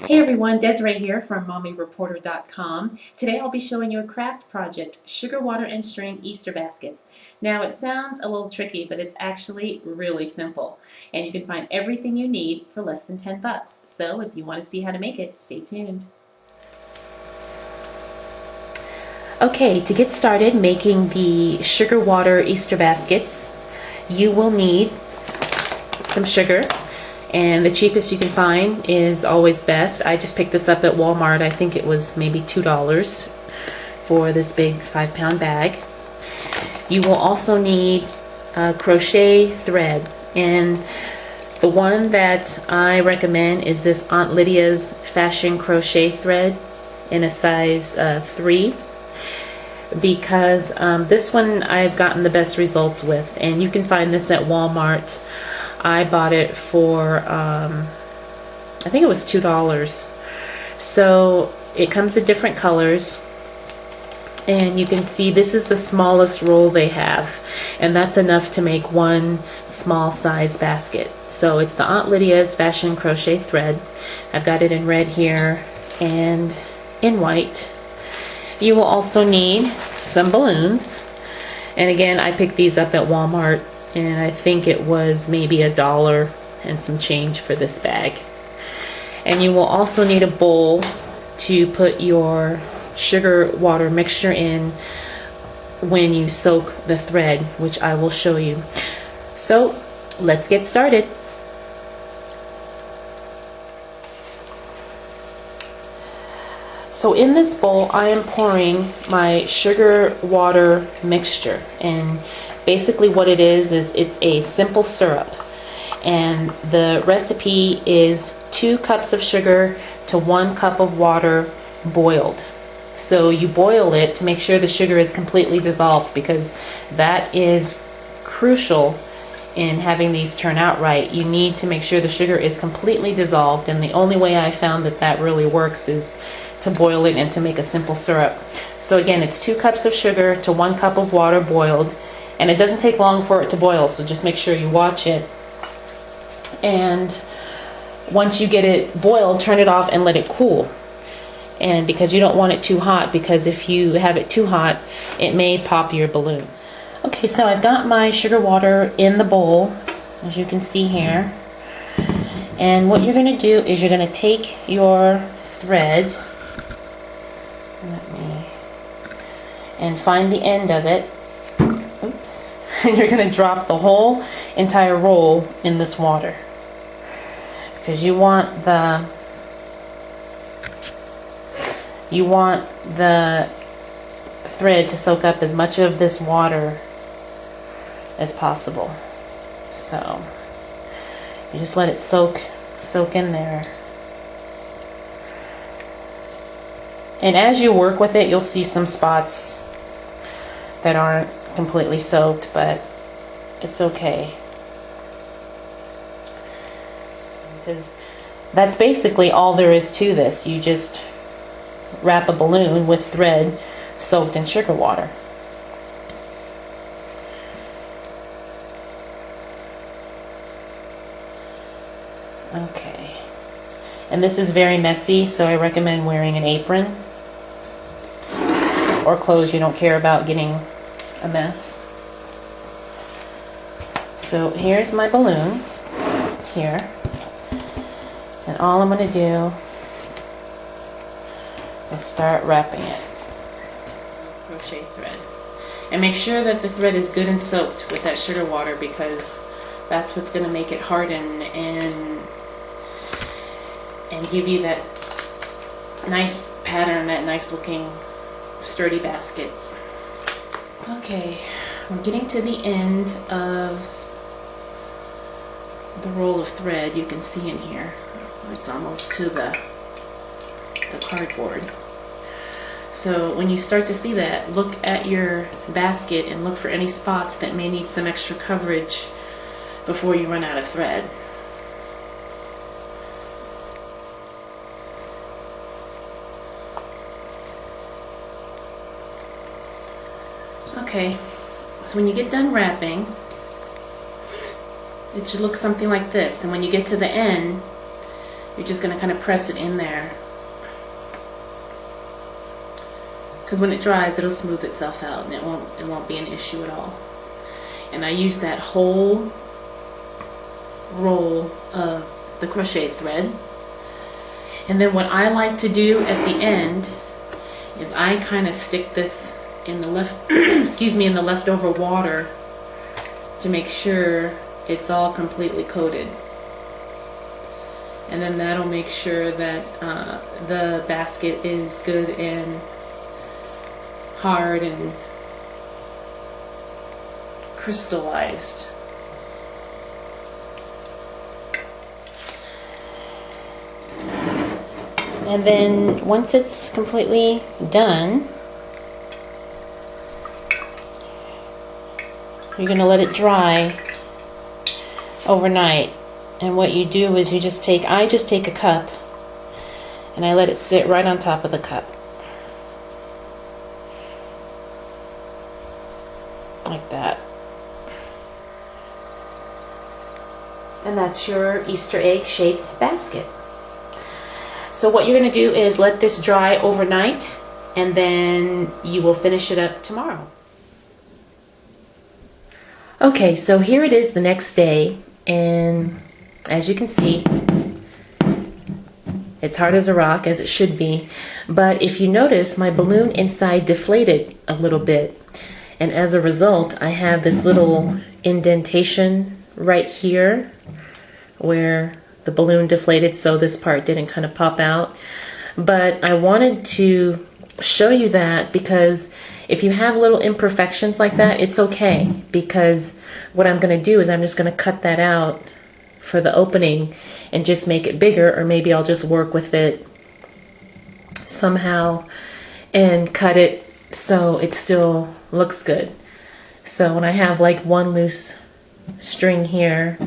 Hey everyone, Desiree here from MommyReporter.com. Today I'll be showing you a craft project, sugar water and string Easter baskets. Now it sounds a little tricky, but it's actually really simple. And you can find everything you need for less than 10 bucks. So if you want to see how to make it, stay tuned. Okay, to get started making the sugar water Easter baskets, you will need some sugar. And the cheapest you can find is always best. I just picked this up at Walmart. I think it was maybe $2 for this big 5-pound bag. You will also need crochet thread, and the one that I recommend is this Aunt Lydia's Fashion Crochet thread in a size 3, because this one I've gotten the best results with, and you can find this at Walmart. I bought it for I think it was $2. So it comes in different colors, and you can see this is the smallest roll they have, and that's enough to make one small size basket. So it's the Aunt Lydia's Fashion Crochet thread. I've got it in red here and in white. You will also need some balloons, and again I picked these up at Walmart, and I think it was maybe $1 and some change for this bag. And you will also need a bowl to put your sugar water mixture in when you soak the thread, which I will show you. So let's get started. So in this bowl I am pouring my sugar water mixture, and basically what it is it's a simple syrup, and the recipe is 2 cups of sugar to 1 cup of water boiled. So you boil it to make sure the sugar is completely dissolved, because that is crucial in having these turn out right. You need to make sure the sugar is completely dissolved, and the only way I found that really works is to boil it and to make a simple syrup. So again, it's 2 cups of sugar to 1 cup of water boiled, and it doesn't take long for it to boil, so just make sure you watch it. And once you get it boiled, turn it off and let it cool. And because you don't want it too hot, because if you have it too hot, it may pop your balloon. Okay, so I've got my sugar water in the bowl, as you can see here. And what you're going to do is you're going to take your thread, and find the end of it. Oops. And you're going to drop the whole entire roll in this water, because you want the thread to soak up as much of this water as possible. So you just let it soak in there. And as you work with it, you'll see some spots that aren't completely soaked, but it's okay, because that's basically all there is to this. You just wrap a balloon with thread soaked in sugar water. Okay, and this is very messy, so I recommend wearing an apron or clothes you don't care about getting a mess. So here's my balloon here, and all I'm going to do is start wrapping it. Crochet thread, and make sure that the thread is good and soaked with that sugar water, because that's what's going to make it harden and give you that nice pattern, that nice looking sturdy basket. Okay, we're getting to the end of the roll of thread. You can see in here it's almost to the cardboard. So when you start to see that, look at your basket and look for any spots that may need some extra coverage before you run out of thread. Okay, so when you get done wrapping, it should look something like this, and when you get to the end, You're just going to kind of press it in there, because when it dries it'll smooth itself out and it won't be an issue at all. And I use that whole roll of the crochet thread. And then what I like to do at the end is I kind of stick this in the in the leftover water to make sure it's all completely coated. And then that'll make sure that the basket is good and hard and crystallized. And then once it's completely done, you're going to let it dry overnight. And what you do is I just take a cup and I let it sit right on top of the cup. Like that. And that's your Easter egg shaped basket. So what you're going to do is let this dry overnight, and then you will finish it up tomorrow. Okay, so here it is the next day, and as you can see, it's hard as a rock, as it should be. But if you notice, my balloon inside deflated a little bit, and as a result, I have this little indentation right here where the balloon deflated, so this part didn't kind of pop out. But I wanted to show you that because if you have little imperfections like that, it's okay, because what I'm going to do is I'm just going to cut that out for the opening and just make it bigger, or maybe I'll just work with it somehow and cut it so it still looks good. So when I have like one loose string here,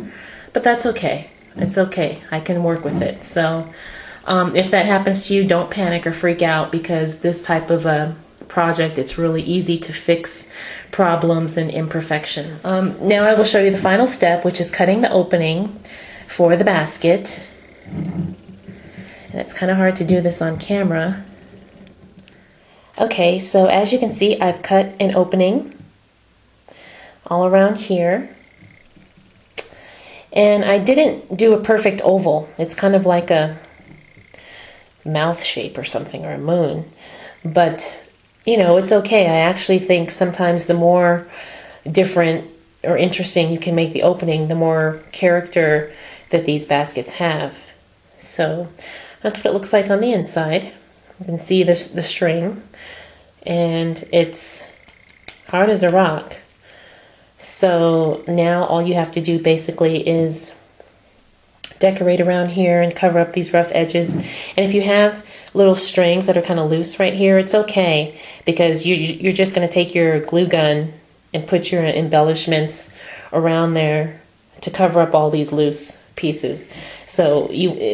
but that's okay. It's okay. I can work with it. So if that happens to you, don't panic or freak out, because this type of a project, it's really easy to fix problems and imperfections. Now I will show you the final step, which is cutting the opening for the basket. And it's kind of hard to do this on camera. Okay, so as you can see, I've cut an opening all around here. And I didn't do a perfect oval. It's kind of like a mouth shape or something, or a moon. But, you know, it's okay. I actually think sometimes the more different or interesting you can make the opening, the more character that these baskets have. So that's what it looks like on the inside. You can see the string, and it's hard as a rock. So now all you have to do basically is decorate around here and cover up these rough edges. And if you have little strings that are kind of loose right here, it's okay, because you're just going to take your glue gun and put your embellishments around there to cover up all these loose pieces. So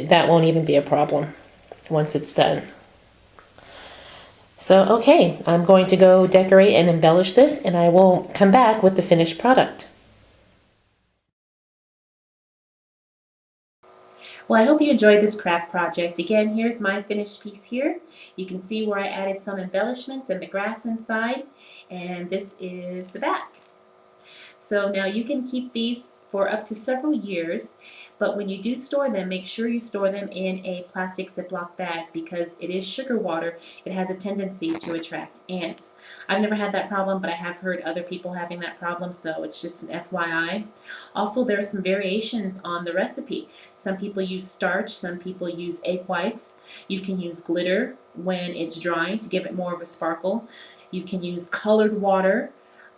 that won't even be a problem once it's done. So, okay, I'm going to go decorate and embellish this, and I will come back with the finished product. Well, I hope you enjoyed this craft project. Again, here's my finished piece here. You can see where I added some embellishments and the grass inside, and this is the back. So now you can keep these for up to several years, but when you do store them, make sure you store them in a plastic Ziploc bag, because it is sugar water. It has a tendency to attract ants. I've never had that problem, but I have heard other people having that problem, so it's just an FYI. Also, there are some variations on the recipe. Some people use starch, some people use egg whites. You can use glitter when it's drying to give it more of a sparkle. You can use colored water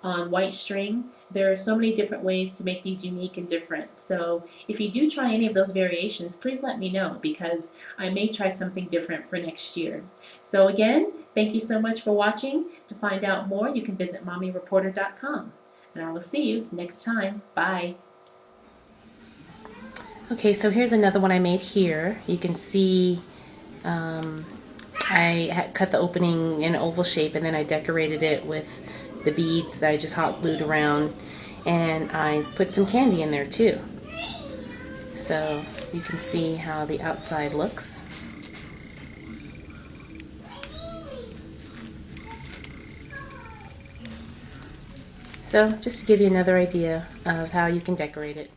on white string. There are so many different ways to make these unique and different. So if you do try any of those variations, please let me know, because I may try something different for next year. So again, thank you so much for watching. To find out more, you can visit mommyreporter.com. And I will see you next time. Bye. Okay, so here's another one I made here. You can see I had cut the opening in an oval shape, and then I decorated it with the beads that I just hot glued around, and I put some candy in there too. so you can see how the outside looks. So just to give you another idea of how you can decorate it.